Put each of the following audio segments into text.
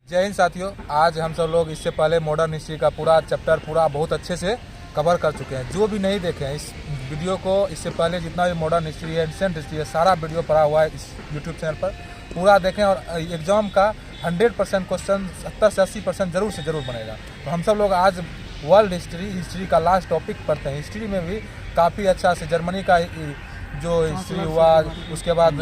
जय हिंद साथियों, आज हम सब लोग इससे पहले मॉडर्न हिस्ट्री का पूरा चैप्टर बहुत अच्छे से कवर कर चुके हैं। जो भी नहीं देखे हैं इस वीडियो को, इससे पहले जितना भी मॉडर्न हिस्ट्री है, एंशिएंट हिस्ट्री है, सारा वीडियो पड़ा हुआ है इस यूट्यूब चैनल पर। पूरा देखें और एग्ज़ाम का 100% क्वेश्चन 70 से 80% ज़रूर से ज़रूर बनेगा। तो हम सब लोग आज वर्ल्ड हिस्ट्री का लास्ट टॉपिक पढ़ते हैं। हिस्ट्री में भी काफ़ी अच्छा से जर्मनी का जो हिस्ट्री हुआ, उसके बाद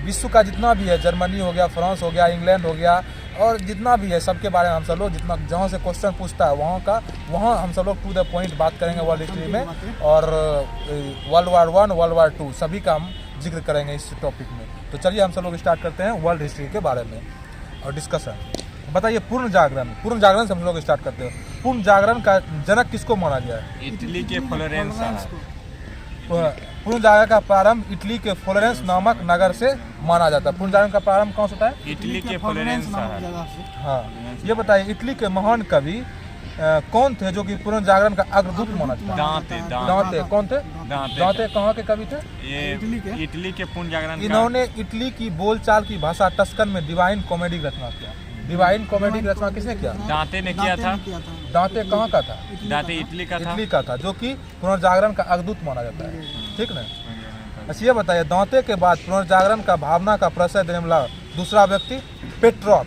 विश्व का जितना भी है, जर्मनी हो गया, फ्रांस हो गया, इंग्लैंड हो गया, और जितना भी है सबके बारे में हम सब लोग जितना जहाँ से क्वेश्चन पूछता है वहाँ हम सब लोग टू द पॉइंट बात करेंगे वर्ल्ड हिस्ट्री में। और वर्ल्ड वार 1, वर्ल्ड वार 2 सभी का हम जिक्र करेंगे इस टॉपिक में। तो चलिए हम सब लोग स्टार्ट करते हैं वर्ल्ड हिस्ट्री के बारे में और डिस्कशन। बताइए पूर्ण जागरण से हम लोग स्टार्ट करते हैं। पूर्ण जागरण का जनक किसको माना गया है? इटली के फ्लोरेंस। पूर्ण जागरण का प्रारंभ इटली के फ्लोरेंस नामक नगर से माना जाता है। पूर्ण जागरण का प्रारंभ कौन सा होता है? इटली के फ्लोरेंस। हाँ, ये बताइए इटली के महान कवि कौन थे जो कि पूर्ण जागरण का अग्रदूत माना जाता है? दांते। कौन थे? दांते कहाँ के कवि थे? ये इटली के पूर्ण जागरण। इन्होंने इटली की बोलचाल की भाषा टस्कन में डिवाइन कॉमेडी की रचना किया। डिवाइन कॉमेडी की रचना किसने किया? दांते ने किया था। दांते कहाँ का था? दांते इटली का था। जो कि पुनर्जागरण का अग्रदूत माना जाता है। ठीक ना? अच्छा, ये बताइए दांते के बाद पुनर्जागरण का भावना का प्रशय देने वाला दूसरा व्यक्ति पेट्रॉक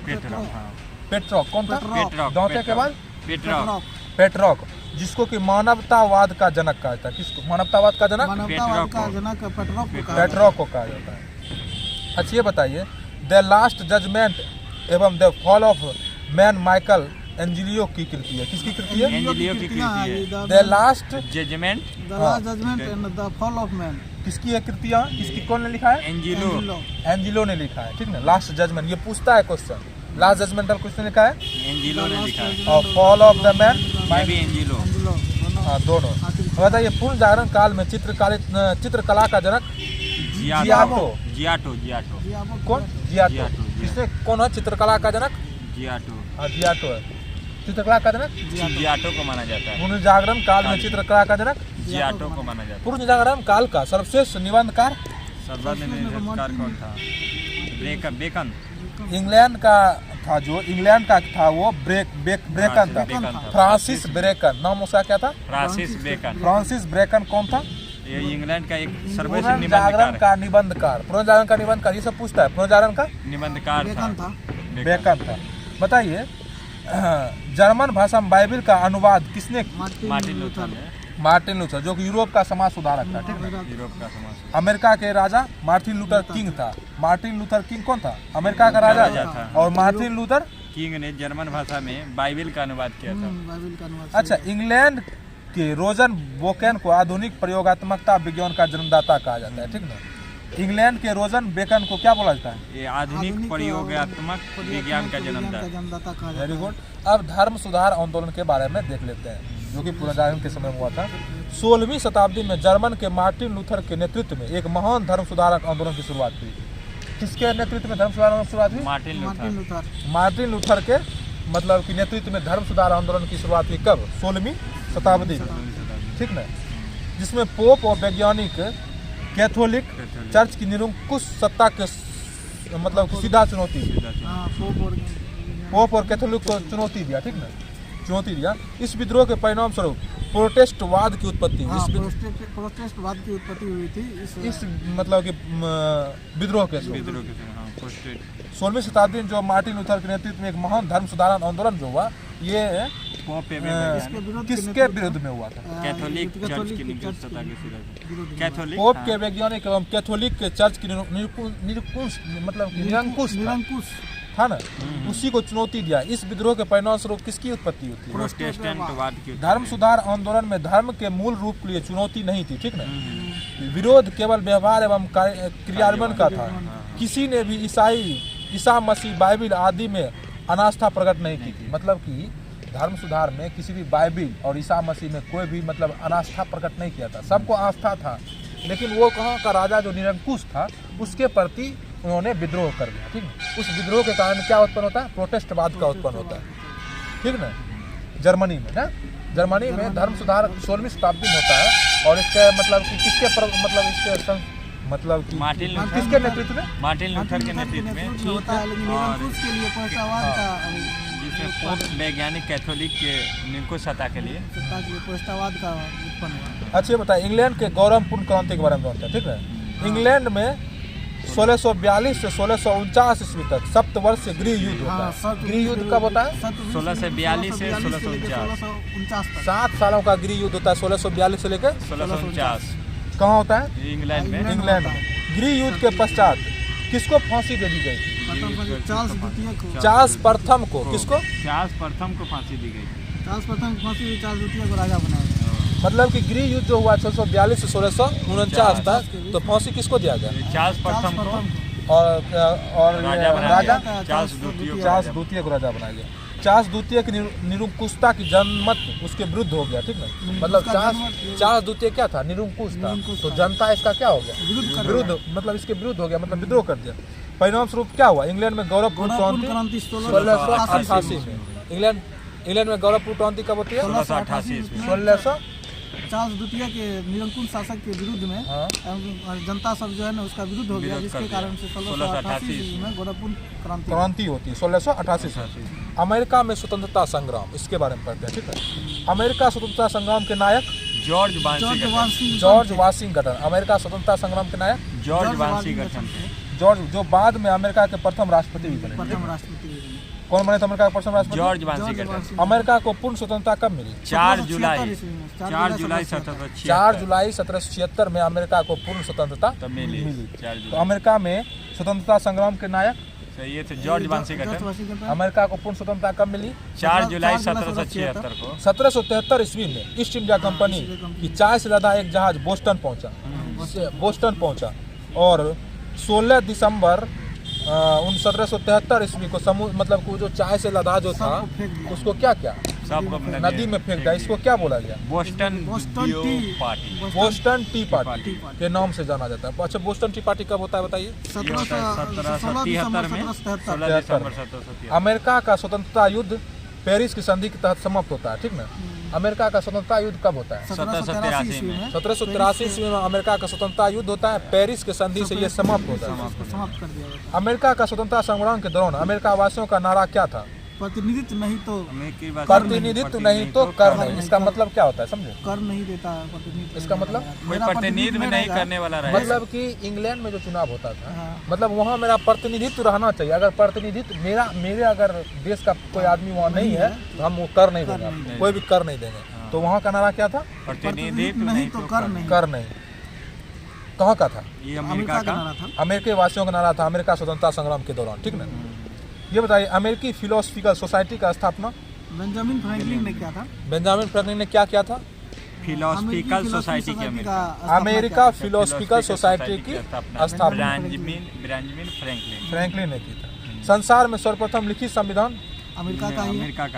कौन था? दांते के बाद पेट्रॉक, जिसको कि मानवतावाद का जनक कहा जाता है। किसको मानवतावाद का जनक? पेट्रॉक को कहा जाता है। अच्छा, ये बताइए द लास्ट जजमेंट एवं the fall of man Michelangelo की कृति है। किसकी कृति है? एंजिलियो की कृति है। The last judgement and the fall of man किसकी है कृतियाँ? कौन ने लिखा है? एंजिलो ने लिखा है। ठीक ना? लास्ट जजमेंट ये पूछता है क्वेश्चन। लास्ट जजमेंटल किसने लिखा है? एंजिलो ने लिखा है। और फॉल ऑफ द मैन भी एंजिलो। हाँ, दोनों। बताइए पूर्ण जागरण काल में चित्रकला का जनक जियाटो। कौन? जियाटो। किसने? कौन है चित्रकला का जनक? जियाटो है चित्रकला का जनक। जियाटो को माना जाता है। पूर्ण जागरण काल में चित्रकला का जनक जियाटो को माना जाता है। पूर्ण जागरण काल का सर्वश्रेष्ठ निबंधकार कौन था? बेकन। इंग्लैंड का था वो ब्रेकन था। फ्रांसिस बेकन नाम उसका क्या था? फ्रांसिस बेकन कौन था? ये इंग्लैंड का एक सर्वश्रेष्ठ पुनर्जागरण का निबंधकार। ये सब पूछता है। पुनर्जागरण का निबंधकार बेकन था। बताइए जर्मन भाषा में बाइबिल का अनुवाद किसने? मार्टिन लूथर, जो कि यूरोप का समाज सुधारक था। ठीक है? यूरोप का समाज। अमेरिका के राजा मार्टिन लूथर किंग था। मार्टिन लूथर किंग कौन था? अमेरिका का राजा था। और मार्टिन लूथर किंग ने जर्मन भाषा में बाइबिल का अनुवाद किया था। अच्छा, इंग्लैंड के रोजन बोकेन को आधुनिक प्रयोगात्मकता विज्ञान का जन्मदाता कहा जाता है। ठीक ना? इंग्लैंड के रोजन बेकन को क्या बोला जाता है? ये आधुनिक प्रयोगात्मक विज्ञान का जन्मदाता। Very good. अब धर्म सुधार आंदोलन के बारे में देख लेते हैं, जो कि पुनर्जागरण के समय में हुआ था। 16वीं शताब्दी में जर्मन के मार्टिन लूथर के नेतृत्व में एक महान धर्म सुधारक आंदोलन की शुरुआत हुई। किसके नेतृत्व में धर्म सुधार आंदोलन की शुरुआत हुई? मार्टिन लूथर के मतलब कि नेतृत्व में धर्म सुधार आंदोलन की शुरुआत हुई। कब? 16वीं शताब्दी में। ठीक ना? जिसमें पोप और वैज्ञानिक कैथोलिक चर्च की निरंकुश सत्ता के मतलब सीधा चुनौती पोप और कैथोलिक को चुनौती दिया। ठीक ना? चुनौती दिया। इस विद्रोह के परिणाम स्वरूप प्रोटेस्टवाद की उत्पत्ति हुई। प्रोटेस्टवाद की उत्पत्ति हुई थी इस मतलब कि विद्रोह के 16वीं शताब्दी में जो मार्टिन लूथर के नेतृत्व में एक महान धर्म सुधार आंदोलन जो हुआ, ये किसके विरुद्ध में हुआ था? कैथोलिक चर्च की निरंकुशता के विरुद्ध। पोप के वैज्ञानिक एवं कैथोलिक के चर्च की निरंकुश था ना, उसी को चुनौती दिया। इस विद्रोह के परिणाम स्वरूप किसकी उत्पत्ति होती है? प्रोटेस्टेंटवाद की। धर्म सुधार आंदोलन में धर्म के मूल रूप के लिए चुनौती नहीं थी। ठीक ना? विरोध केवल व्यवहार एवं क्रियान्वयन का था। किसी ने भी ईसा मसीह बाइबिल आदि में अनास्था प्रकट नहीं की थी। मतलब कि धर्म सुधार में किसी भी बाइबिल और ईसा मसीह में कोई भी मतलब अनास्था प्रकट नहीं किया था। सबको आस्था था, लेकिन वो कहाँ का राजा जो निरंकुश था उसके प्रति उन्होंने विद्रोह कर दिया। ठीक है? उस विद्रोह के कारण क्या उत्पन्न होता है? प्रोटेस्टवाद का उत्पन्न होता है। ठीक ना? जर्मनी में ना, जर्मनी में धर्म सुधार 16वीं शताब्दी में होता है। और इसके मतलब कि किसके मतलब इसके मतलब कि किसके नेतृत्व में? मार्टिन लूथर के नेतृत्व में होता है, लेकिन उसके लिए इसमें पोप वैज्ञानिक कैथोलिक के निरंकुश सत्ता के लिए सत्ता के लिए पुष्टावाद का उत्पन्न हुआ। अच्छा ये बताइए, इंग्लैंड के गौरवपूर्ण क्रांति के बारे में जानते हैं, ठीक है। इंग्लैंड में 1642 से 1649 ईस्वी तक सप्तवर्षीय गृह युद्ध होता है। गृह युद्ध कब होता है? 1642 से 1649 तक। 7 सालों का गृह युद्ध होता है 1642 से लेकर 1649 कहाँ होता है? इंग्लैंड में। इंग्लैंड में। गृह युद्ध के पश्चात किसको फांसी दे दी गई थी? चार्ल्स द्वितीय को चार्ल्स प्रथम को। किसको? चार्ल्स प्रथम को फांसी दी गई। चार्ल्स प्रथम की फांसी हुई, चार्ल्स द्वितीय को राजा बनाया गया। मतलब कि गृह युद्ध जो हुआ 1642 से 1649 तक, तो फांसी किसको दिया गया? चार्ल्स प्रथम को और राजा बनाया राजा गया। चार्ल्स द्वितीय चार्ल्स द्वितीय को राजा बनाया गया। चार्ल्स द्वितीय की निरंकुशता की जनमत उसके विरुद्ध हो गया, ठीक है। मतलब चार्ल्स द्वितीय क्या था? निरंकुश था। तो जनता इसका क्या हो गया? विरुद्ध, मतलब इसके विरुद्ध हो गया, मतलब विद्रोह कर दिया। परिणाम स्वरूप क्या हुआ? इंग्लैंड में गौरवपूर्ण क्रांति 1688 में। इंग्लैंड में गौरवपूर्ण क्रांति कब होती है? 1688 में। 1600 चार्ल्स द्वितीय के निरंकुश शासक के विरुद्ध में जनता सब जो है ना उसका विरुद्ध हो गया, जिसके कारण से 1688 में गौरवपूर्ण क्रांति होती है 1688 से। अमेरिका में स्वतंत्रता संग्राम, इसके बारे में पढ़ते हैं, ठीक है। अमेरिका स्वतंत्रता संग्राम के नायक जॉर्ज वाशिंगटन। अमेरिका स्वतंत्रता संग्राम के नायक जॉर्ज वाशिंगटन, जॉर्ज, जो बाद में अमेरिका के प्रथम राष्ट्रपति भी बने। प्रथम राष्ट्रपति। कौन बने थे अमेरिका के प्रथम राष्ट्रपति? George Washington. अमेरिका को पूर्ण स्वतंत्रता कब मिली? 4 जुलाई 1776। 4 जुलाई 1776 में अमेरिका को पूर्ण स्वतंत्रता मिली। तो अमेरिका में स्वतंत्रता संग्राम के नायक ये थे जॉर्ज वाशिंगटन। अमेरिका को पूर्ण स्वतंत्रता कब मिली? 4 जुलाई 1776 को। 1773 ईस्वी में ईस्ट इंडिया कंपनी की 4 से ज्यादा एक जहाज बोस्टन पहुंचा और 16 दिसंबर 1773 ईस्वी को समुद्र, मतलब वो जो चाय से लदा जो था उसको क्या सब नदी में फेंक दिया। इसको क्या बोला गया? बोस्टन टी पार्टी के नाम से जाना जाता है। अच्छा, बोस्टन टी पार्टी कब होता है बताइए? 1773 में 16 दिसंबर 1773। अमेरिका का स्वतंत्रता युद्ध पेरिस की संधि के तहत समाप्त होता है, ठीक ना। अमेरिका का स्वतंत्रता युद्ध कब होता है? 1783 में। 1783 ईस्वी में अमेरिका का स्वतंत्रता युद्ध होता है। पेरिस के संधि से ये समाप्त होता है। समाप्त कर दिया गया। अमेरिका का स्वतंत्रता संग्राम के दौरान अमेरिका वासियों का नारा क्या था? प्रतिनिधित्व नहीं तो कर नहीं। इसका मतलब क्या होता है समझे? कर नहीं देता है प्रतिनिधित्व। इसका मतलब कोई प्रतिनिधित्व नहीं करने वाला रहेगा। मतलब कि इंग्लैंड में जो चुनाव होता था, मतलब वहाँ मेरा प्रतिनिधित्व रहना चाहिए। अगर प्रतिनिधित्व मेरे अगर देश का कोई आदमी वहाँ नहीं है तो हम वो कर नहीं देंगे, कोई भी कर नहीं देंगे। तो वहाँ का नारा क्या था? प्रतिनिधित्व नहीं तो कर नहीं। कहाँ का था? ये अमेरिका का नारा था। अमेरिकी वासियों का नारा था अमेरिका स्वतंत्रता संग्राम के दौरान, ठीक ना। ये बताइए, अमेरिकी फिलोसफिकल सोसाइटी का स्थापना बेंजामिन फ्रैंकलिन ने किया था। बेंजामिन फ्रैंकलिन ने क्या किया था? फिलोसफिकल सोसाइटी की अमेरिका फिलोसफिकल सोसाइटी की स्थापना फ्रैंकलिन ने की था। संसार में सर्वप्रथम लिखित संविधान अमेरिका का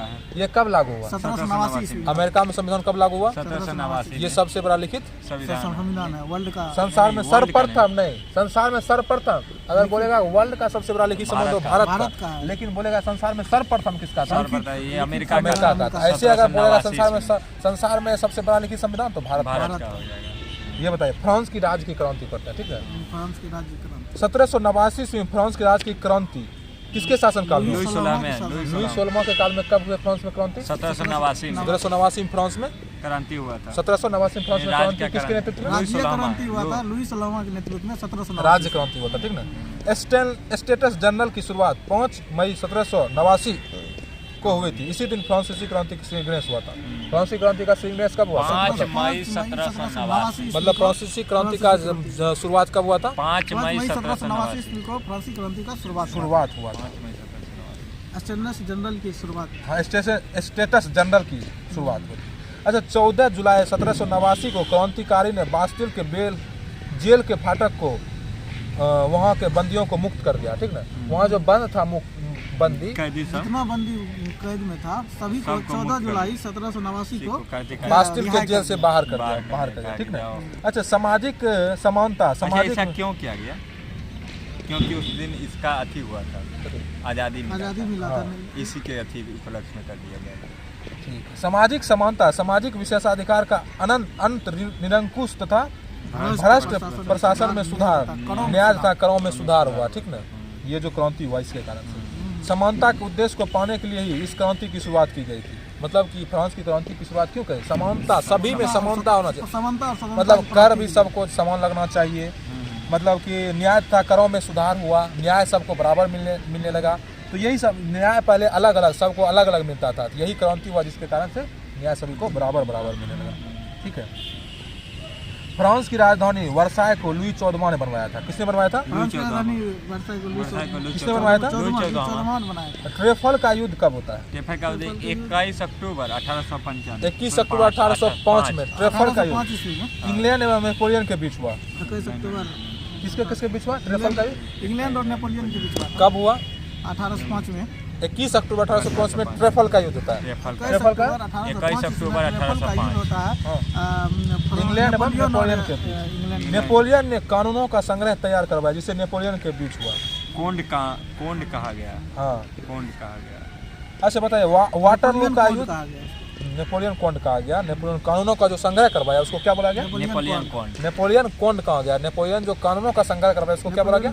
है। ये कब लागू हुआ? 1789 ईस्वी। अमेरिका में संविधान कब लागू हुआ? 1789। ये सबसे बड़ा लिखित संविधान है वर्ल्ड का। संसार में सर्वप्रथम नहीं, संसार में सर्वप्रथम। अगर बोलेगा वर्ल्ड का सबसे बड़ा लिखित संविधान तो भारत का है, लेकिन बोलेगा संसार में सर्वप्रथम किसका था? ये अमेरिका का था। ऐसे अगर बोलेगा संसार में सबसे बड़ा लिखित संविधान तो भारत का हो जाएगा। ये बताइए, फ्रांस की राज्य की क्रांति करता है, ठीक है। फ्रांस की राज्य की क्रांति 1789 ईस्वी में फ्रांस की राज्य की क्रांति किसके शासनकाल में? लुई 16 के काल में कब हुए फ्रांस में क्रांति? 1789 में फ्रांस में क्रांति हुआ था। 1789 में फ्रांस में क्रांति किसके नेतृत्व में? राज्य क्रांति हुआ था लुई 16 के नेतृत्व में। 1789 राज्य क्रांति हुआ था, ठीक ना। स्टेटस जनरल की शुरुआत 5 मई 1789 को हुई थी। इसी दिन फ्रांसीसी क्रांति का श्रीगणेश हुआ था। फ्रांसीसी क्रांति का श्रीगणेश कब हुआ? 5 मई 1789। मतलब फ्रांसीसी क्रांति का शुरुआत कब हुआ था? 5 मई 1789 ईस्वी को फ्रांसीसी क्रांति का शुरुआत हुआ था। स्टेटस जनरल की शुरुआत। हाँ, स्टेटस जनरल की शुरुआत हुई। अच्छा, 14 जुलाई 1789 को क्रांतिकारी ने बास्टिल के जेल के फाटक को वहाँ के बंदियों को मुक्त कर दिया, ठीक ना। वहाँ जो बंद था बंदी, जितना बंदी कैद में था सभी को 14 जुलाई 1789 को बास्टिल के जेल से बाहर कर दिया, ठीक ना। अच्छा, सामाजिक समानता, ऐसा क्यों किया गया? क्योंकि उस दिन इसका अथी हुआ था, आज़ादी मिला था। इसी के अथी उपलक्ष्य में कर दिया गया। सामाजिक समानता, सामाजिक विशेषाधिकार का अंत, निरंकुश तथा भ्रष्ट प्रशासन में सुधार, न्याय तथा करों में सुधार हुआ, ठीक ना। ये जो क्रांति हुआ इसके कारण से समानता के उद्देश्य को पाने के लिए ही इस क्रांति की शुरुआत की गई थी। मतलब कि फ्रांस की क्रांति की शुरुआत क्यों करें? समानता, सभी में समानता होना चाहिए, समानता मतलब कर भी सबको समान लगना चाहिए। मतलब कि न्याय था, करों में सुधार हुआ, न्याय सबको बराबर मिलने लगा। तो यही सब न्याय पहले अलग अलग सबको अलग अलग मिलता था, यही क्रांति हुआ जिसके कारण से न्याय सभी को बराबर मिलने लगा। ठीक है। फ्रांस की राजधानी वर्साय को लुई 14वां ने बनवाया था। किसने बनवाया था? किसने बनवाया था? ट्रेफल का युद्ध कब होता है? 21 अक्टूबर 1895। 21 अक्टूबर 1805 में ट्रेफल का युद्ध इंग्लैंड एवं नेपोलियन के बीच हुआ। 21 अक्टूबर किसके बीच हुआ ट्रेफल का युद्ध? इंग्लैंड और नेपोलियन के बीच हुआ। कब हुआ? 1805 में। 21 अक्टूबर 1805 में ट्रेफल का युद्ध होता है। ट्रेफल का 21 अक्टूबर 1805 होता है इंग्लैंड एवं नेपोलियन के बीच। नेपोलियन ने कानूनों का संग्रह तैयार करवाया जिसे नेपोलियन के बीच हुआ। कोंड कहा गया। हाँ, कोंड कहा गया। अच्छा बताइए, वाटरलू का युद्ध नेपोलियन कोंड कहा गया। नेपोलियन कानूनों का जो संग्रह करवाया उसको क्या बोला गया? नेपोलियन कोंड कहा गया। नेपोलियन जो कानूनों का संग्रह करवाया उसको क्या बोला गया?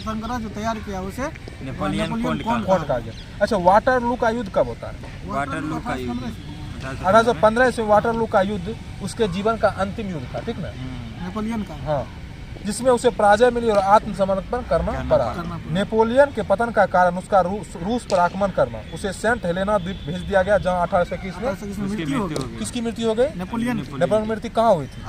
संग्रह जो तैयार किया उसे नेपोलियन कोंड कहा गया। अच्छा, वाटरलू का युद्ध कब होता है? वाटरलू का युद्ध 1815 से वाटरलू का युद्ध उसके जीवन का अंतिम युद्ध था। ठीक ना? नेपोलियन का। हाँ, जिसमें उसे पराजय मिली और आत्मसमर्पण करना पड़ा। नेपोलियन के पतन का कारण उसका रूस पर आक्रमण करना। उसे सेंट हेलेना द्वीप भेज दिया गया जहाँ 1821 में किसकी मृत्यु हो गई? नेपोलियन की मृत्यु कहाँ हुई थी?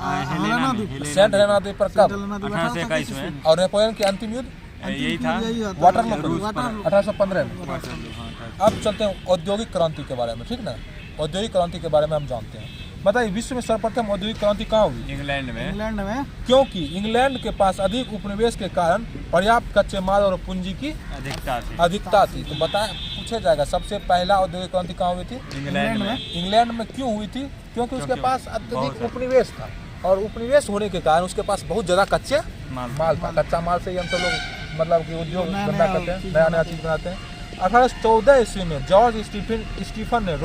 सेंट हेलेना द्वीप पर कब? 1821 में। और नेपोलियन की अंतिम युद्ध यही था वाटरलू 1815 में। अब चलते हैं औद्योगिक क्रांति के बारे में। ठीक ना? औद्योगिक क्रांति के बारे में हम जानते हैं। बताइए, विश्व में सर्वप्रथम औद्योगिक क्रांति कहाँ हुई? इंग्लैंड में। क्योंकि इंग्लैंड के पास अधिक उपनिवेश के कारण पर्याप्त कच्चे माल और पूंजी की अधिकता थी। तो पूछा जाएगा सबसे पहला औद्योगिक क्रांति कहाँ हुई थी? इंग्लैंड में क्यों हुई थी? क्योंकि उसके पास अत्यधिक उपनिवेश था और उपनिवेश होने के कारण उसके पास बहुत ज्यादा कच्चे माल था। कच्चा माल से ही हम सब लोग मतलब कि उद्योग धंधा करते हैं, नया चीज बनाते हैं। 1814 ईस्वी में जॉर्ज स्टीफन ने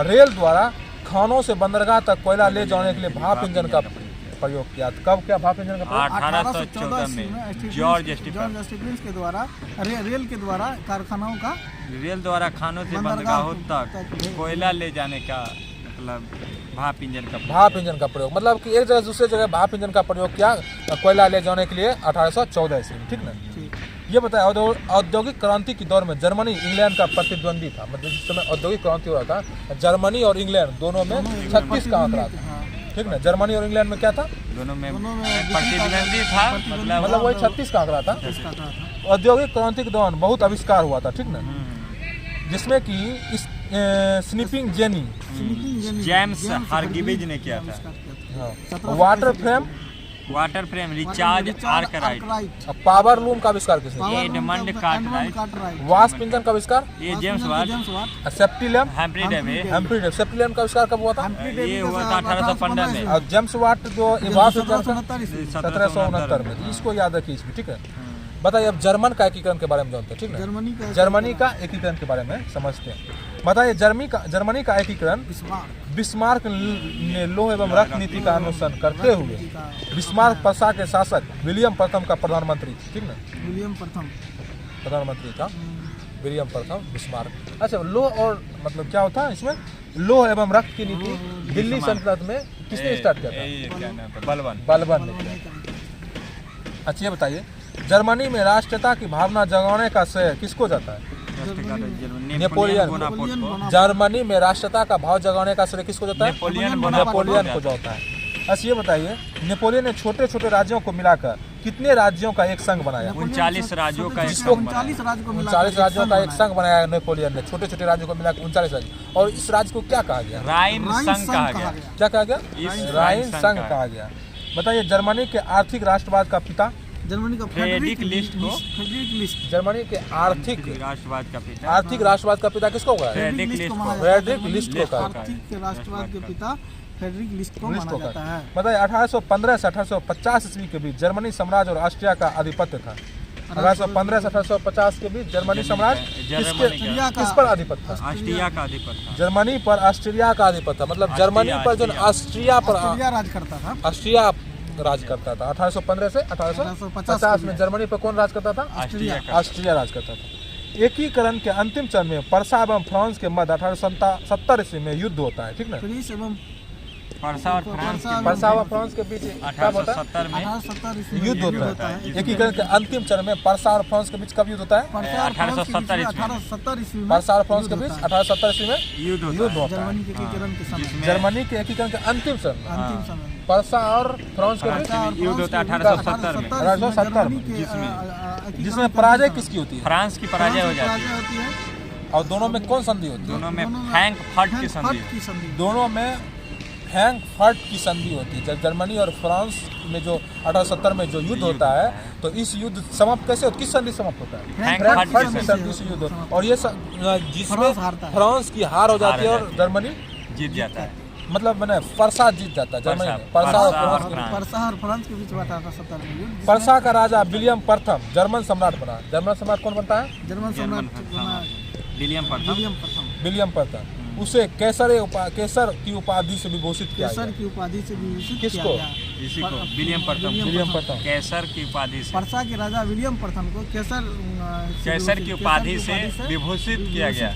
रेल द्वारा खानों से बंदरगाह तक कोयला ले जाने के लिए भाप इंजन का प्रयोग किया। कब क्या भाप इंजन का प्रयोग? 1814 में जॉर्ज स्टीफन के द्वारा रेल के द्वारा कारखानाओं का रेल द्वारा खानों से बंदरगाहों तक कोयला ले जाने का मतलब भाप इंजन का प्रयोग। मतलब कि एक जगह दूसरे जगह भाप इंजन का प्रयोग किया कोयला ले जाने के लिए 1814 ईस्वी में। ठीक ना? ये बताया, औद्योगिक क्रांति के दौर में जर्मनी इंग्लैंड का प्रतिद्वंदी था। मतलब जिस समय औद्योगिक क्रांति हो रहा था जर्मनी और इंग्लैंड दोनों में 36 का आंकड़ा था। ठीक ना? जर्मनी और इंग्लैंड में क्या था? दोनों में प्रतिद्वंदी था। मतलब वही 36 का आंकड़ा था। औद्योगिक क्रांति के दौरान बहुत आविष्कार हुआ था। ठीक ना? जिसमें कि स्निपिंग जेनी जेम्स हार्ग्रीव्स ने किया था। Water frame recharge Arkwright. Power loom का आविष्कार किसने किया? Edmund Cartwright. वास्प इंजन का आविष्कार James Watt. Safety lamp Humphry Davy. Safety lamp का आविष्कार कब हुआ था? ये हुआ था 1815 में। और जेम्स वाट जो 1769 में। इसको याद रखिए इसमें। ठीक है? बताइए, अब जर्मन का एकीकरण के बारे में जानते हैं। ठीक है? जर्मनी का एकीकरण के बारे में समझते हैं। बताइए, जर्मनी का एकीकरण बिस्मार्क ने लोह एवं रक्त नीति का अनुसरण करते हुए बिस्मार्क प्रशा के शासक विलियम प्रथम का प्रधानमंत्री। ठीक ना? प्रधानमंत्री था विलियम प्रथम बिस्मार्क। अच्छा, लोह और मतलब क्या होता है इसमें? लोह एवं रक्त की नीति दिल्ली सल्तनत में किसने स्टार्ट किया था? बलबन ने। अच्छा, ये बताइए, जर्मनी में राष्ट्रीयता की भावना जगाने का श्रेय किसको जाता है? नेपोलियन। जर्मनी में राष्ट्रीयता का भाव जगाने का श्रेय किसको जाता है? नेपोलियन को जाता है। अच्छा, ये बताइए, नेपोलियन ने छोटे छोटे राज्यों को मिलाकर कितने राज्यों का एक संघ बनाया? 39 राज्यों का एक संघ बनाया नेपोलियन ने। छोटे छोटे राज्यों को मिलाकर 39 राज्य। और इस राज्य को क्या कहा गया? राइन संघ कहा गया। क्या कहा गया? राइन संघ कहा गया। बताइए, जर्मनी के आर्थिक राष्ट्रवाद का पिता? जर्मनी का फ्रेडरिक लिस्ट। जर्मनी के आर्थिक राष्ट्रवाद का पिता किसको कहा? फ्रेडरिक लिस्ट को कहा। आर्थिक राष्ट्रवाद के पिता फ्रेडरिक लिस्ट को माना जाता है। बताइए, 1815 से 1850 ईस्वी के बीच जर्मनी साम्राज्य और ऑस्ट्रिया का आधिपत्य था। 1815 से 1850 के बीच जर्मनी साम्राज्य किस पर आधिपत्य था? ऑस्ट्रिया का आधिपत्य। जर्मनी पर ऑस्ट्रिया का आधिपत्य था। मतलब जर्मनी पर जो ऑस्ट्रिया पर राज करता था। ऑस्ट्रिया राज करता था? 1815 से 1850 में जर्मनी पर कौन राज करता था? ऑस्ट्रिया राज करता था। एकीकरण के अंतिम चरण में परसा एवं फ्रांस के मध्य 1870 ईस्वी में युद्ध होता है, ठीक ना? परसा और फ्रांस के बीच कब होता है? 1870 में युद्ध होता है। एकीकरण के अंतिम चरण में परसा और फ्रांस के बीच कब युद्ध होता है? 1870 ईस्वी में परसा और फ्रांस के बीच 1870 ईस्वी में युद्ध होता है। जर्मनी के एकीकरण के समय जर्मनी के एकीकरण के अंतिम चरण परसा और फ्रांस के बीच युद्ध होता है 1870 में, 1870 में, जिसमें पराजय किसकी होती है? फ्रांस की पराजय हो जाती है। और दोनों में कौन संधि होती है? दोनों में फ्रैंकफर्ट की संधि। दोनों में फ्रैंकफर्ट की संधि होती है। जब जर्मनी और फ्रांस में जो 1870 में जो युद्ध होता है, तो इस युद्ध समाप्त कैसे होता है? किस संधि समाप्त होता है? फ्रैंकफर्ट की संधि से युद्ध होता है। और ये जिसमें फ्रांस की हार हो जाती है और जर्मनी जीत जाता है। मतलब मैंने परसा जीत जाता है जर्मनी में। परसा और फ्रांस के बीच 1870 में युद्ध। परसा का राजा विलियम प्रथम जर्मन सम्राट बना। जर्मन सम्राट कौन बनता है? जर्मन सम्राट विलियम प्रथम। उसे केसर की उपाधि से विभूषित किया गया। केसर की उपाधि से विभूषित किसको? इसी को विलियम प्रथम केसर की उपाधि से। परसा के राजा विलियम प्रथम को केसर की उपाधि से विभूषित किया गया।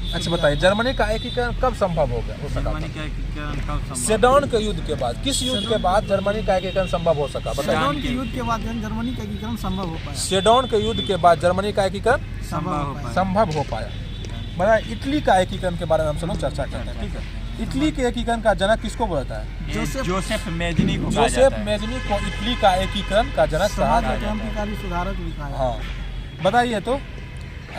अच्छा बताइए, जर्मनी का एकीकरण कब संभव हो गया? जर्मनी का एकीकरण कब संभव? सेडन के युद्ध के बाद। किस युद्ध के बाद जर्मनी का एकीकरण संभव हो सका? सेडन के युद्ध के बाद जर्मनी का एकीकरण संभव हो पाया। सेडन के युद्ध के बाद जर्मनी का एकीकरण संभव हो पाया। बड़ा इटली का एकीकरण के बारे में हम सब लोग चर्चा करते हैं, ठीक है? इटली के एकीकरण का जनक किसको बोलता है? जोसेफ मेजनी को इटली का एकीकरण का जनक कहा जाता है। क्रांतिकारी सुधारक भी कहा। हाँ बताइए तो,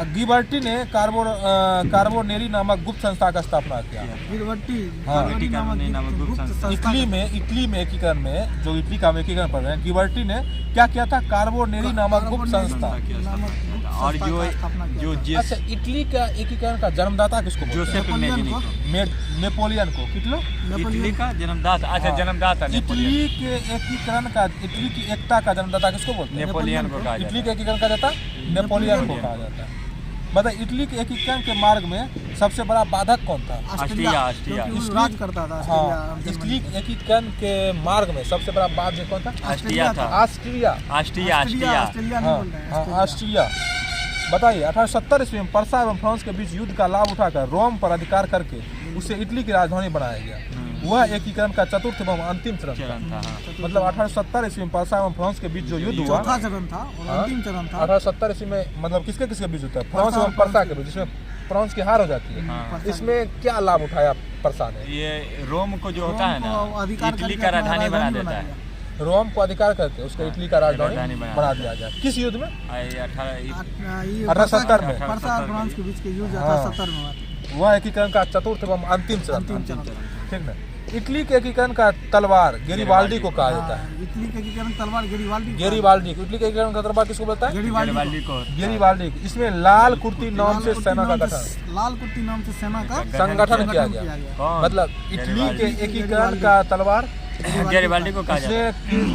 गिबर्टी ने कार्बोनेरी नामक गुप्त संस्था का स्थापना किया। इटली में एकीकरण में जो इटली का एकीकरण पढ़ रहे हैं, गिबर्टी ने क्या किया था? कार्बोनेरी नामक गुप्त संस्था। और जो अच्छा, इटली का एकीकरण का जन्मदाता किसको? जोसेफ मेजनी को। नेपोलियन को। इटली का जन्मदाता। अच्छा, जन्मदाता इटली के एकीकरण का, इटली की एकता का जन्मदाता किसको बोलते हैं? नेपोलियन को कहा जाता है। इटली के एकीकरण का दाता नेपोलियन को कहा जाता है। मतलब इटली के एकीकरण के मार्ग में सबसे बड़ा बाधक कौन था? ऑस्ट्रिया। राज करता था। हाँ, इटली एकीकरण के मार्ग में सबसे बड़ा बाधक कौन था? ऑस्ट्रिया था। ऑस्ट्रिया। बताइए, 1870 ईस्वी में परसा एवं फ्रांस के बीच युद्ध का लाभ उठाकर रोम पर अधिकार करके उसे इटली की राजधानी बनाया गया। वह एकीकरण का चतुर्थ एवं अंतिम चरण था। मतलब 1870 ईस्वी में परसा एवं फ्रांस के बीच जो युद्ध हुआ, चौथा चरण था और अंतिम चरण था। 1870 ईस्वी में मतलब किसके बीच होता है? फ्रांस एवं परसा के बीच, जिसमें फ्रांस की हार हो जाती है। इसमें क्या लाभ उठाया परसा ने? ये रोम को जो होता है ना, इटली का राजधानी बना देता है। रोम को अधिकार करके उसको इटली का राजधानी बना दिया गया। किस युद्ध में? 1870 में। परसा और फ्रांस के बीच के युद्ध 1870 में हुआ। वह एकीकरण का चतुर्थ एवं अंतिम चरण, ठीक ना? इटली के एकीकरण का तलवार गेरिबाल्डी को कहा जाता है। इटली के एकीकरण तलवार गेरिबाल्डी। इटली के एकीकरण का तलवार किसको बोलता है? गेरिबाल्डी को। इसमें लाल कुर्ती नाम से सेना का गठन संगठन किया गया। मतलब इटली के एकीकरण का तलवार गेरिबाल्डी को कहा जाता है।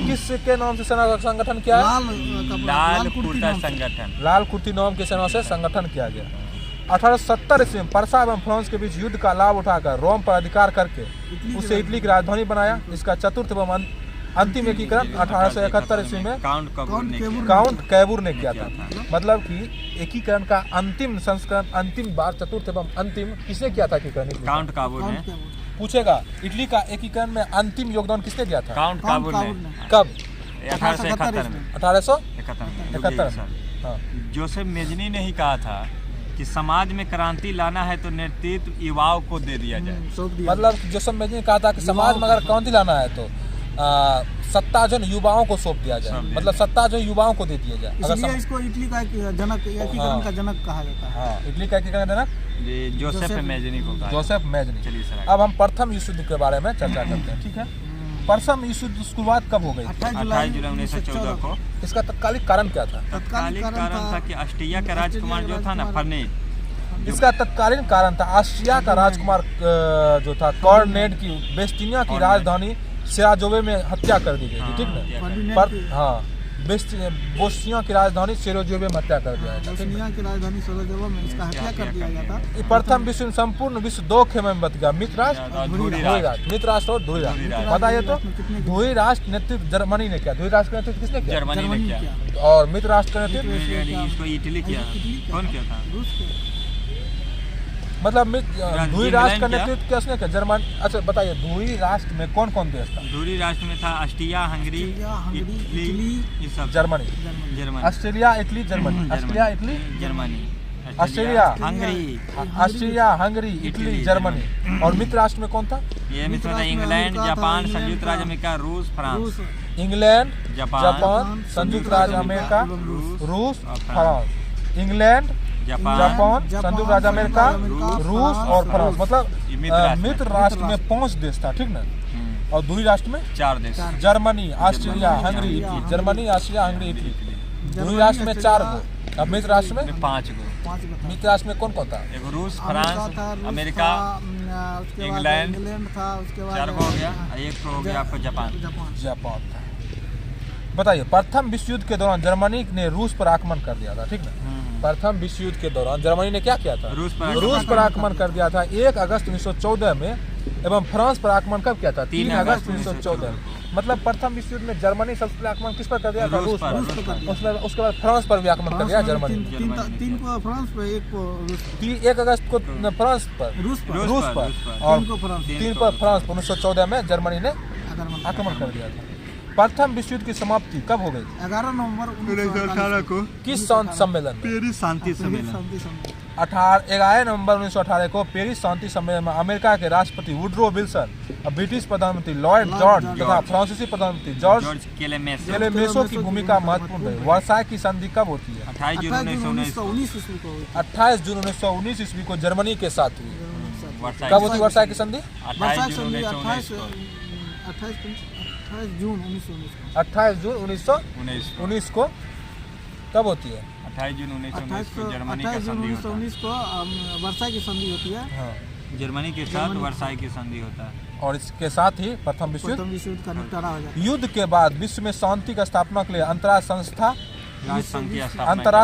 किसके नाम से सेना का संगठन किया? लाल कुर्ता संगठन। लाल कुर्ती नाम की सेना से संगठन किया गया। 1870 ईस्वी में परसा एवं फ्रांस के बीच युद्ध का लाभ उठाकर रोम पर अधिकार करके उसे इटली की राजधानी बनाया। इसका चतुर्थ एवं अंतिम एकीकरण 1871 ईस्वी में काउंट कैबूर ने किया था। मतलब कि एकीकरण का अंतिम संस्करण, अंतिम बार, चतुर्थ एवं अंतिम किसने किया था एकीकरण? काउंट कैबूर ने। पूछेगा, इटली का एकीकरण में अंतिम योगदान किसने दिया था? काउंट कैबूर ने। कब? 1871 में। 1871 में। हाँ। जोसेफ मेजनी ने ही कहा था कि समाज में क्रांति लाना है तो नेतृत्व युवाओं को दे दिया जाए। मतलब जोसेफ मेजनी ने कहा था कि समाज में अगर क्रांति लाना है तो सत्ता जो युवाओं को सौंप दिया जाए। मतलब सत्ता जो युवाओं को दे दिया जाए। इसलिए इसको इटली का जनक, एकीकरण का जनक कहा जाता है। हाँ, इटली का एकीकरण जनक जोसेफ मेजनी को कहा। Joseph Mazzini. चलिए सर, अब हम प्रथम विश्व युद्ध के बारे में चर्चा करते हैं, ठीक है? प्रथम विश्व युद्ध की शुरुआत कब हो गई? 28 जुलाई 1914 को। इसका तत्कालिक कारण क्या था? तत्कालिक कारण था कि ऑस्ट्रिया का राजकुमार जो था ना, फर्नेट। इसका तत्कालीन कारण था ऑस्ट्रिया का राजकुमार जो था कॉर्नेट की बेस्टिनिया की राजधानी सेराजोवे में हत्या कर दी गई थी, ठीक ना? हाँ, बोस्निया की राजधानी सेरोजोवे में हत्या कर दिया था। बोस्निया की राजधानी सराजेवो में इसका हत्या कर दिया गया था। ये प्रथम विश्व में संपूर्ण विश्व दो खेमे में बच गया, मित्र राष्ट्र, धुरी राष्ट्र और धुरी राष्ट्र। बताइए तो धुरी राष्ट्र नेतृत्व जर्मनी ने किया, धुरी राष्ट्र का नेतृत्व किसने किया? जर्मनी ने किया। और मित्र राष्ट्र का नेतृत्व इसको इटली किया। कौन किया था? रूस के मतलब धुरी राष्ट्र का नेतृत्व किसने किया? जर्मनी। अच्छा बताइए, धुरी राष्ट्र में कौन कौन देश था? धुरी राष्ट्र में था ऑस्ट्रिया, हंगरी, इटली, ये सब। Germany, Australia, Italy, Germany, Australia, Italy, Germany, Australia, Hungary, Australia, Hungary, Italy, Germany. और मित्र राष्ट्र में कौन था? ये मित्र था इंग्लैंड, जापान, संयुक्त राज्य अमेरिका, रूस, फ्रांस। इंग्लैंड, जापान, संयुक्त राज्य अमेरिका, रूस, फ्रांस। इंग्लैंड, जापान, संयुक्त राज्य अमेरिका, रूस और फ्रांस। मतलब मित्र राष्ट्र में 5 देश था, ठीक ना? और धुरी राष्ट्र में 4 देश, Germany, Australia, Hungary, Italy. Germany, Australia, Hungary, Italy. धुरी राष्ट्र में 4 गो। अब मित्र राष्ट्र में 5 गो। मित्र राष्ट्र में कौन कौन था? एक रूस, फ्रांस, अमेरिका, इंग्लैंड था, उसके बाद 4 गो हो गया। एक हो गया आपको जापान। जापान था। बताइए, प्रथम विश्व युद्ध के दौरान जर्मनी ने रूस पर आक्रमण कर दिया था, ठीक ना? प्रथम विश्व युद्ध के दौरान जर्मनी ने क्या किया था? रूस पर आक्रमण कर दिया था 1 अगस्त 1914 में। एवं फ्रांस पर आक्रमण कब किया था? 3 अगस्त 1914। मतलब प्रथम विश्व युद्ध में जर्मनी सबसे पहले आक्रमण किस पर कर दिया था? रूस पर। उसके बाद फ्रांस पर भी आक्रमण कर दिया जर्मनी। 3 को फ्रांस पर, 1 को रूस पर। 1 अगस्त को फ्रांस पर, रूस पर और 3 पर फ्रांस पर 1914 में जर्मनी ने आक्रमण कर दिया था। प्रथम विश्व युद्ध की समाप्ति कब हो गई? 11 नवंबर 1918 को किस शांति सम्मेलन में? पेरिस शांति सम्मेलन। 11 नवंबर 1918 को पेरिस शांति सम्मेलन में अमेरिका के राष्ट्रपति वुडरो विल्सन और ब्रिटिश प्रधानमंत्री लॉर्ड जॉर्ज तथा फ्रांसीसी प्रधानमंत्री जॉर्ज केलेमेसो की भूमिका महत्वपूर्ण रही। वर्साई की संधि कब होती है? 28 जून 1919 ईस्वी को। 28 जून 1919 ईस्वी को जर्मनी के साथ हुई। कब होती वर्साई की संधि? 28 जून 1919 को। कब होती है? 28 जून 1919 को जर्मनी का संधि होता है। 1919 को वर्साई की संधि होती है। हाँ। जर्मनी के साथ वर्साई की संधि होता है। और इसके साथ ही प्रथम विश्व युद्ध का निपटारा हो जाता है। युद्ध के बाद विश्व में शांति की स्थापना के लिए अंतर्राष्ट्रीय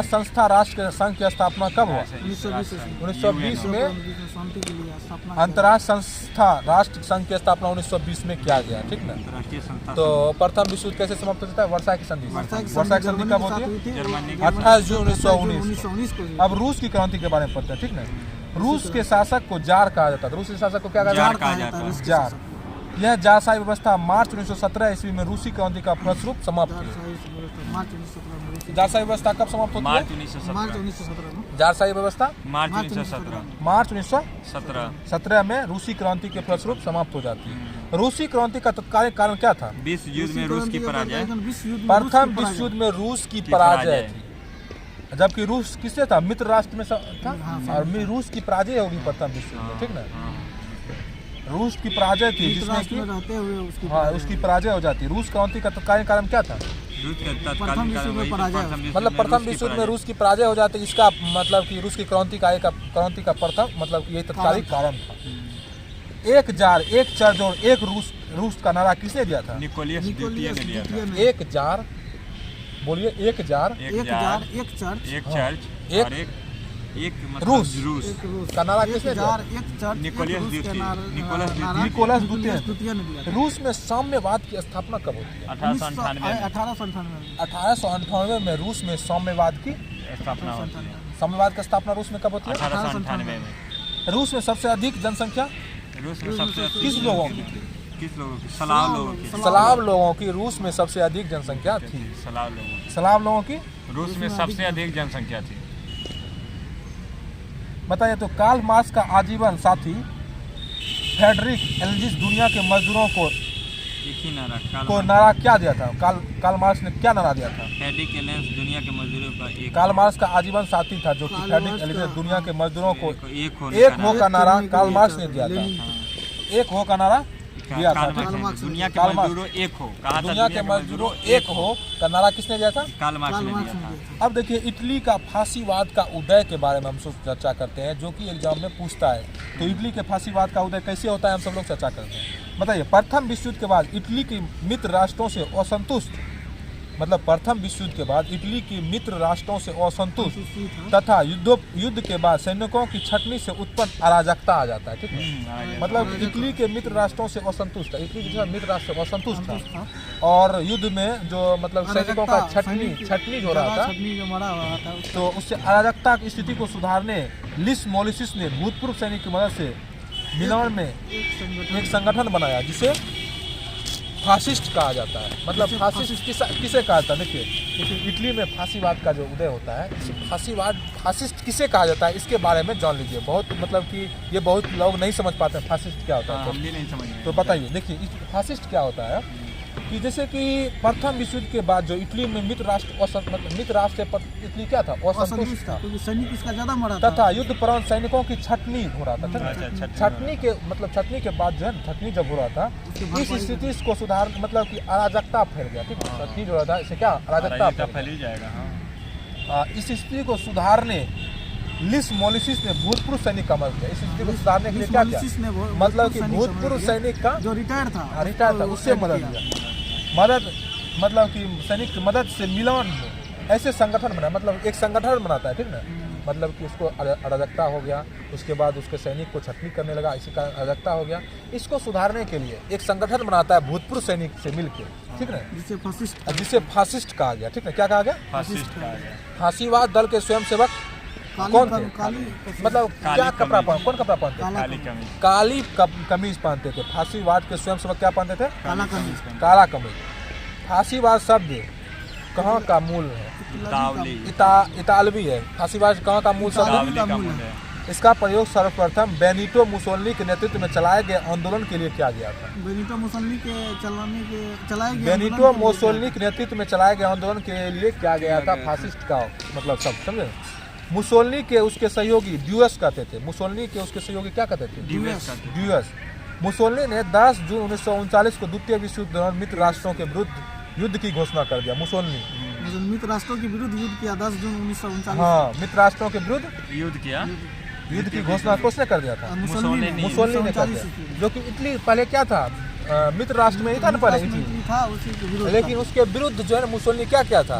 संस्था राष्ट्र संघ की स्थापना कब हुआ? 1920 में अंतर्राष्ट्रीय संस्था राष्ट्र संघ की स्थापना 1920 में किया गया, ठीक ना? तो प्रथम विश्व युद्ध कैसे समाप्त हो जाता है? वर्साई की संधि। वर्साई की संधि कब होती है? 28 जून 1919। अब रूस की क्रांति के बारे में पढ़ते हैं, ठीक ना? रूस के शासक को जार कहा जाता था। रूस के शासक को क्या कहा जाता है? जार। यह जारशाही व्यवस्था मार्च 1917 ईस्वी में रूसी क्रांति का फलस्वरूप समाप्त हुई। जारशाही व्यवस्था कब समाप्त होती है? मार्च 1917। जारशाही व्यवस्था मार्च 1917। मार्च 1917 में रूसी क्रांति के फलस्वरूप समाप्त हो जाती है। रूसी क्रांति का तत्कालीन कारण क्या था? विश्व युद्ध में रूस की पराजय। प्रथम विश्व युद्ध में रूस की पराजय थी, जबकि रूस किससे था? मित्र राष्ट्र में था। और रूस की पराजय होगी प्रथम विश्व युद्ध में, ठीक ना? रूस की पराजय थी जिसमें कि उसकी पराजय हो जाती है। रूस क्रांति का तत्कालीन कारण क्या था? मतलब प्रथम विश्व युद्ध में रूस की पराजय हो जाती है। इसका मतलब कि रूस की क्रांति का प्रथम मतलब ये तत्कालीन कारण था। 1 जार 1 चर्च और 1 रूस का नारा किसने दिया था? निकोलियस द्वितीय ने दिया था। 1 जार, बोलिए 1 जार 1 चर्च एक रूस का नारा किसने दिया? निकोलस द्वितीय ने दिया। रूस में साम्यवाद की स्थापना कब होती है? 1898 में रूस में साम्यवाद की स्थापना होती है। साम्यवाद की स्थापना रूस में कब होती है? 1898 में। रूस में सबसे अधिक जनसंख्या रूस में सबसे किस लोगों की? सलाव लोगों की रूस में सबसे अधिक जनसंख्या थी। सलाव लोगों की रूस में सबसे अधिक जनसंख्या थी। बताइए तो कार्ल मार्क्स का आजीवन साथी फ्रेडरिक एंगल्स दुनिया के मजदूरों को नारा क्या दिया था? कार्ल मार्क्स ने क्या नारा दिया था? फ्रेडरिक एंगल्स दुनिया के मजदूरों का कार्ल मार्क्स का आजीवन साथी था जो कि फ्रेडरिक एंगल्स दुनिया के मजदूरों को एक हो का नारा कार्ल मार्क्स ने दिया था। एक हो का नारा दिया था। दुनिया के मजदूरों एक हो, दुनिया के मजदूरों एक हो का नारा किसने दिया था? कार्ल मार्क्स ने दिया था। अब देखिए इटली का फांसीवाद का उदय के बारे में हम सब चर्चा करते हैं, जो कि एग्जाम में पूछता है। तो इटली के फांसीवाद का उदय कैसे होता है हम सब लोग चर्चा करते हैं। बताइए, प्रथम विश्व युद्ध के बाद इटली के मित्र राष्ट्रों से असंतुष्ट मतलब प्रथम विश्व युद्ध के बाद इटली की मित्र राष्ट्रों से असंतुष्ट संतुष्टि था। तथा युद्ध के बाद सैनिकों की छटनी से उत्पन्न अराजकता आ जाता है, ठीक है। मतलब इटली के मित्र राष्ट्रों से असंतुष्ट था, इटली के मित्र राष्ट्र से असंतुष्ट था और युद्ध में जो मतलब सैनिकों का छटनी हो रहा था, छटनी जो मरा हुआ था तो उससे अराजकता की स्थिति को सुधारने लिस मोलिसिस ने भूतपूर्व सैनिक की मदद से मिलान में एक संगठन बनाया जिसे फासिस्ट कहा जाता है। मतलब फासिस्ट किसे कहा जाता है? देखिए इटली में फांसीवाद का जो उदय होता है, फासिस्ट किसे कहा जाता है इसके बारे में जान लीजिए। बहुत मतलब कि ये बहुत लोग नहीं समझ पाते हैं फासिस्ट क्या होता है, हम भी नहीं समझ। तो बताइए। देखिए फासिस्ट क्या होता है कि जैसे कि प्रथम विश्व युद्ध के बाद जो इटली में मित्र राष्ट्र इटली क्या था, असंतुष्ट था क्योंकि सैनिक इसका ज्यादा मरा था तथा युद्धपरांत सैनिकों की छटनी हो रहा था। छटनी के बाद जो है छटनी जब हो रहा था, इस स्थिति को सुधार मतलब कि अराजकता फैल गया, ठीक है। छटनी जो हो रहा था इससे क्या अराजकता फैल ही जाएगा। इस स्थिति को सुधारने लिस मोलिसिस ने भूतपूर्व सैनिक का मदद किया। इस स्थिति को सुधारने के लिए क्या किया? मतलब कि भूतपूर्व सैनिक का जो रिटायर था उससे मदद किया। मतलब कि सैनिक की मदद से मिलान में ऐसे संगठन बना, मतलब एक संगठन बनाता है, ठीक ना। मतलब कि उसको अराजकता हो गया, उसके बाद उसके सैनिक को छटनी करने लगा, इसी का अराजकता हो गया। इसको सुधारने के लिए एक संगठन बनाता है भूतपूर्व सैनिक से मिलकर, ठीक ना, जिसे फासिस्ट कहा गया, ठीक ना। क्या कहा गया? फासिस्ट कहा गया। फांसीवाद दल के स्वयंसेवक कौन थे? मतलब क्या कपड़ा कौन कपड़ा पहनते थे? काली कमीज पहनते थे। फांसीवाद के स्वयंसेवक क्या पहनते थे? काला कमीज। फांसीवाद शब्द कहाँ का मूल है? इतालवी है। फांसीवाद कहाँ का मूल शब्द है? इसका प्रयोग सर्वप्रथम बेनिटो मुसोलिनी के नेतृत्व में चलाए गए आंदोलन के लिए किया गया था। बेनिटो मुसोलिनी के नेतृत्व में चलाए गए आंदोलन के लिए किया गया था। फासिस्ट का मतलब शब्द समझे। मुसोलिनी के उसके सहयोगी ड्यूअस कहते थे। मुसोलिनी के उसके सहयोगी क्या कहते थे? ड्यूअस। मुसोलिनी ने 10 जून 1939 को द्वितीय विश्व युद्ध दौरान मित्र राष्ट्रों के विरुद्ध युद्ध की घोषणा कर दिया। मुसोलिनी मित्र राष्ट्रों के विरुद्ध युद्ध किया 10 जून 1939। हाँ, मित्र राष्ट्रों के विरुद्ध युद्ध की घोषणा किसने कर दिया था? मुसोलिनी ने कर दिया। जो कि इटली पहले क्या था, मित्र राष्ट्र में ही था ना पहले इटली था, उसी के विरुद्ध लेकिन उसके विरुद्ध जो है ना मुसोलिनी क्या किया था?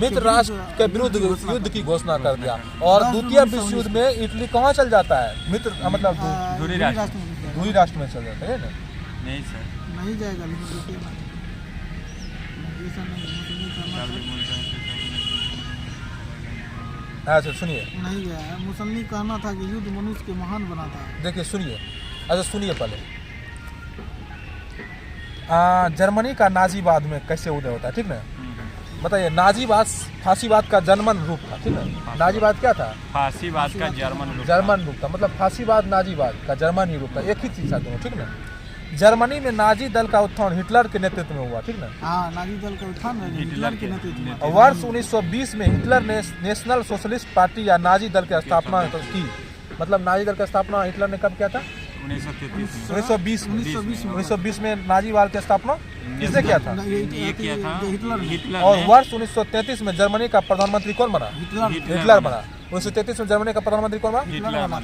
मित्र राष्ट्र के विरुद्ध युद्ध की घोषणा कर दिया। और द्वितीय विश्व युद्ध में इटली कहाँ चल जाता है? मित्र मतलब धुरी राष्ट्र में चल जाता है ना। नहीं सर, नहीं जाएगा। अच्छा सुनिए, नहीं गया। मुसोलिनी कहना था कि युद्ध मनुष्य के महान बनाता है। देखिए सुनिए, अच्छा सुनिए पहले। जर्मनी का नाजीवाद में कैसे उदय होता है, ठीक ना। बताइए। नाजीवाद फांसीवाद का जर्मन रूप था, ठीक है। नाजीवाद क्या था? फांसीवाद का जर्मन रूप था। मतलब फांसीवाद नाजीवाद का जर्मन ही रूप था, एक ही चीज था दोनों, ठीक ना। जर्मनी में नाजी दल का उत्थान हिटलर के नेतृत्व में हुआ, ठीक ना। हाँ, नाजी दल का उत्थान हिटलर के नेतृत्व में। वर्ष 1920 में हिटलर ने नेशनल सोशलिस्ट पार्टी या नाजी दल की स्थापना की। मतलब नाजी दल की स्थापना हिटलर ने कब किया था? 1920 में नाजीवाद की स्थापना किसने किया था? हिटलर। और वर्ष 1933 में जर्मनी का प्रधानमंत्री कौन बना? हिटलर बना। 1933 में जर्मनी का प्रधानमंत्री कौन बना?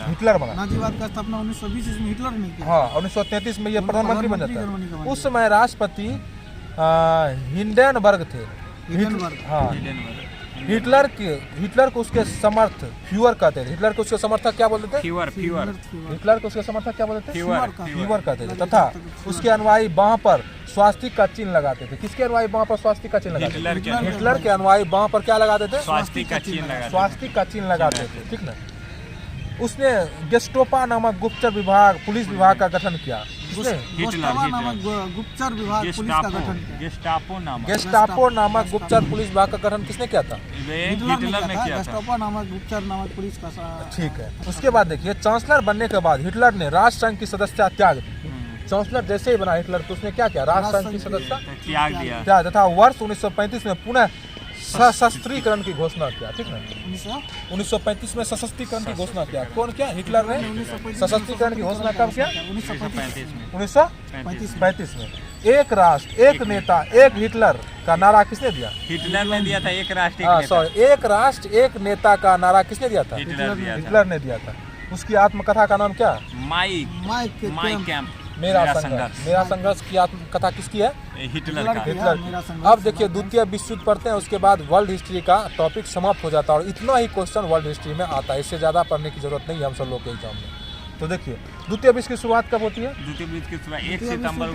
हिटलर बना। नाजीवाद का स्थापना 1920 में हिटलर ने किया। हाँ, 1933 में ये प्रधानमंत्री बन जाता है। उस समय राष्ट्रपति हिंडेनबर्ग थे। हाँ, हिटलर को उसके समर्थ फ्यूअर कहते थे। हिटलर को उसके समर्थक क्या बोलते थे? हिटलर को उसके समर्थक क्या बोलते थे? फ्यूअर कहते थे। तथा उसके अनुयायी बाह पर स्वास्तिक का चिन्ह लगाते थे। किसके अनुयायी बाह पर स्वास्तिक का चिन्ह लगाते थे? हिटलर के अनुयायी बाह पर क्या लगाते थे? स्वास्तिक का चिन्ह लगाते थे, ठीक ना। उसने गेस्टापो नामक गुप्तचर विभाग पुलिस विभाग का गठन किया। गेस्टापो नामक गुप्तचर पुलिस विभाग का गठन किसने किया था? हिटलर ने किया। गेस्टापो नामक गुप्तचर पुलिस का, ठीक है। उसके बाद देखिए, चांसलर बनने के बाद हिटलर ने राष्ट्रसंघ की सदस्यता त्याग दी। चांसलर जैसे ही बना हिटलर तो उसने क्या किया? राष्ट्रसंघ की सदस्यता त्याग दिया तथा वर्ष 1935 में पुनः सशस्त्रीकरण की घोषणा किया, ठीक है। 1935 में सशस्त्रीकरण की घोषणा किया। कौन किया? हिटलर ने सशस्त्रीकरण की घोषणा कब किया? 1935 में। एक राष्ट्र एक नेता एक हिटलर का नारा किसने दिया? हिटलर ने दिया था। एक राष्ट्र एक नेता का नारा किसने दिया था? हिटलर ने दिया था। उसकी आत्मकथा का नाम क्या? माई कैंप। मेरा संघर्ष। मेरा संघर्ष की आत्मकथा किसकी है? हिटलर का। हिटलर की। अब देखिए द्वितीय विश्व युद्ध पढ़ते हैं, उसके बाद वर्ल्ड हिस्ट्री का टॉपिक समाप्त हो जाता है और इतना ही क्वेश्चन वर्ल्ड हिस्ट्री में आता है, इससे ज़्यादा पढ़ने की जरूरत नहीं है हम सब लोग के एग्जाम में। तो देखिए द्वितीय विश्व की शुरुआत कब होती है? द्वितीय विश्व की शुरुआत 1 सितंबर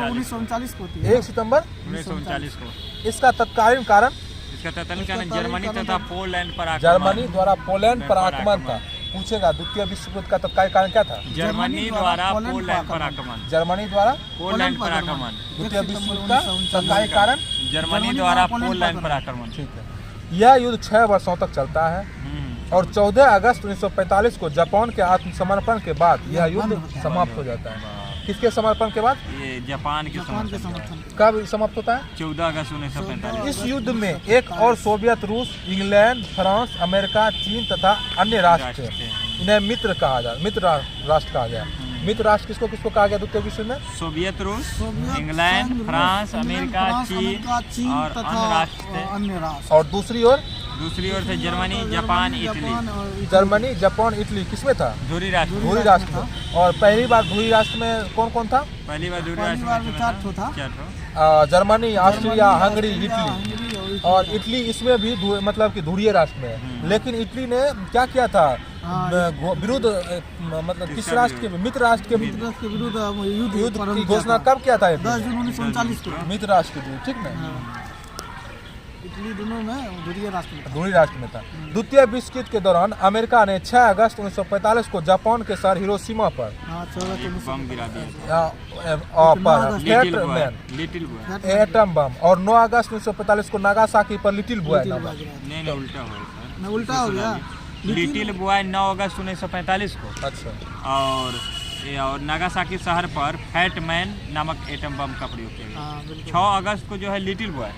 1939 को होती है। 1 सितंबर 1939 को। इसका तत्कालीन कारण? इसका तत्कालीन कारण जर्मनी तथा पोलैंड पर आक्रमण। जर्मनी द्वारा पोलैंड पर आक्रमण था। पूछेगा द्वितीय विश्व युद्ध का तत्कालीन कारण क्या था? जर्मनी द्वारा पोलैंड पर आक्रमण। जर्मनी द्वारा पोलैंड पर आक्रमण। द्वितीय विश्व युद्ध का तत्कालीन कारण? जर्मनी द्वारा पोलैंड पर आक्रमण। ठीक है। यह युद्ध 6 वर्षों तक चलता है और 14 अगस्त 1945 को जापान के आत्मसमर्पण के बाद यह युद्ध समाप्त हो जाता है। किसके समर्पण के बाद? ये जापान के समर्थन। कब समाप्त होता है? 14 अगस्त 1945। इस युद्ध में एक और सोवियत रूस, इंग्लैंड, फ्रांस, अमेरिका, चीन तथा अन्य राष्ट्र थे। इन्हें मित्र कहा जाए, मित्र राष्ट्र कहा गया। मित्र राष्ट्र किसको किसको कहा गया द्वितीय विश्व में? सोवियत रूस, इंग्लैंड, फ्रांस, अमेरिका, चीन और अन्य राष्ट्र। और दूसरी ओर से Germany, Japan, Italy. Germany, Japan, Italy किसमें था? धुरी राष्ट्र। धुरी राष्ट्र में। और पहली बार धुरी राष्ट्र में कौन कौन था? पहली बार धुरी राष्ट्र में 4 था। Germany, Austria, Hungary, Italy. और इटली इसमें भी मतलब कि धुरीय राष्ट्र में है। लेकिन इटली ने क्या किया था? विरुद्ध मतलब किस राष्ट्र के? मित्र राष्ट्र के विरुद्ध युद्ध की घोषणा कब किया था? 10 जून 1939 को। मित्र राष्ट्र के विरुद्ध, ठीक ना? इटली दोनों में धुरीय राष्ट्र में था। द्वितीय विश्व युद्ध के दौरान अमेरिका ने 6 अगस्त 1945 को जापान के शहर हिरोशिमा पर बम गिरा दिया एटम बम और 9 अगस्त 1945 को नागासाकी पर लिटिल बॉय नहीं उल्टा हो गया। लिटिल बॉय 9 अगस्त 1945 को। अच्छा। और नागासाकी शहर पर फैट मैन नामक एटम बम का प्रयोग किया गया। 6 अगस्त को जो है लिटिल बॉय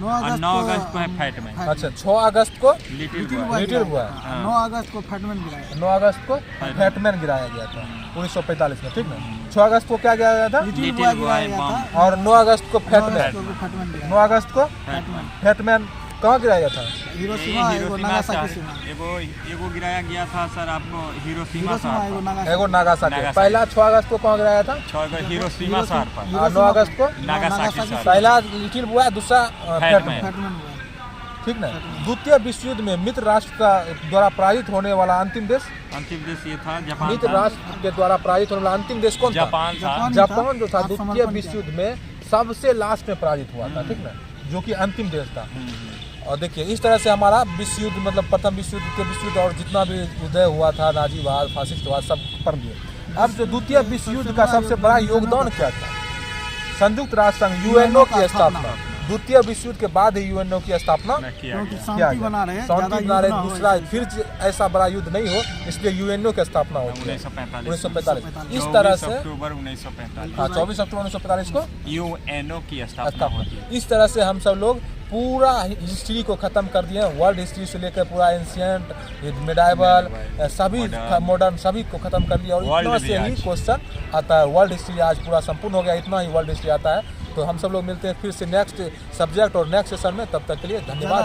और 9 अगस्त को है फैट मैन। अच्छा, 6 अगस्त को लिटिल बॉय 9 अगस्त को फैटमैन गिराया। 9 अगस्त को फैटमैन गिराया गया था 1945 में, ठीक ना? 6 अगस्त को क्या गिराया गया था? लिटिल बॉय गिराया गया था। और 9 अगस्त को फैटमैन। 9 अगस्त को फैटमैन कहाँ गिराया था? हिरोशिमा एगो नागासाकी। एगो गिराया गया था सर आपको हिरोशिमा शहर, एगो नागासाकी। पहला 6 अगस्त को कहाँ गिराया था? 6 अगस्त हिरोशिमा शहर पर। 9 अगस्त को नागासाकी शहर। पहला लिटिल बॉय, दूसरा फैटमैन, ठीक ना? द्वितीय विश्व युद्ध में मित्र राष्ट्र का द्वारा पराजित होने वाला अंतिम देश ये था जापान। मित्र राष्ट्र के द्वारा पराजित होने वाला अंतिम देश कौन था? जापान जो था द्वितीय विश्व युद्ध में सबसे लास्ट में पराजित हुआ था, ठीक ना? जो कि अंतिम देश था। और देखिए इस तरह से हमारा विश्व युद्ध मतलब प्रथम विश्व युद्ध, द्वितीय विश्व युद्ध और जितना भी उदय हुआ था, नाजीवाद, फासिस्टवाद, सब पढ़ लिए। अब जो द्वितीय विश्व युद्ध का सबसे बड़ा योगदान क्या था? संयुक्त राष्ट्र संघ यूएनओ की स्थापना। द्वितीय विश्व युद्ध के बाद ही यूएनओ की स्थापना शांति बना रहे। दूसरा फिर ऐसा बड़ा युद्ध नहीं हो, इसलिए यूएनओ की स्थापना होती है 1945। इस तरह से 24 अक्टूबर 1945 को यूएनओ की स्थापना होती है। इस तरह से हम सब लोग पूरा हिस्ट्री को ख़त्म कर दिए। वर्ल्ड हिस्ट्री से लेकर पूरा एंशिएंट, मिडाइवल, सभी मॉडर्न, सभी को ख़त्म कर दिया। और इतना से ही क्वेश्चन आता है। वर्ल्ड हिस्ट्री आज पूरा संपूर्ण हो गया, इतना ही वर्ल्ड हिस्ट्री आता है। तो हम सब लोग मिलते हैं फिर से नेक्स्ट सब्जेक्ट और नेक्स्ट सेशन में। तब तक के लिए धन्यवाद।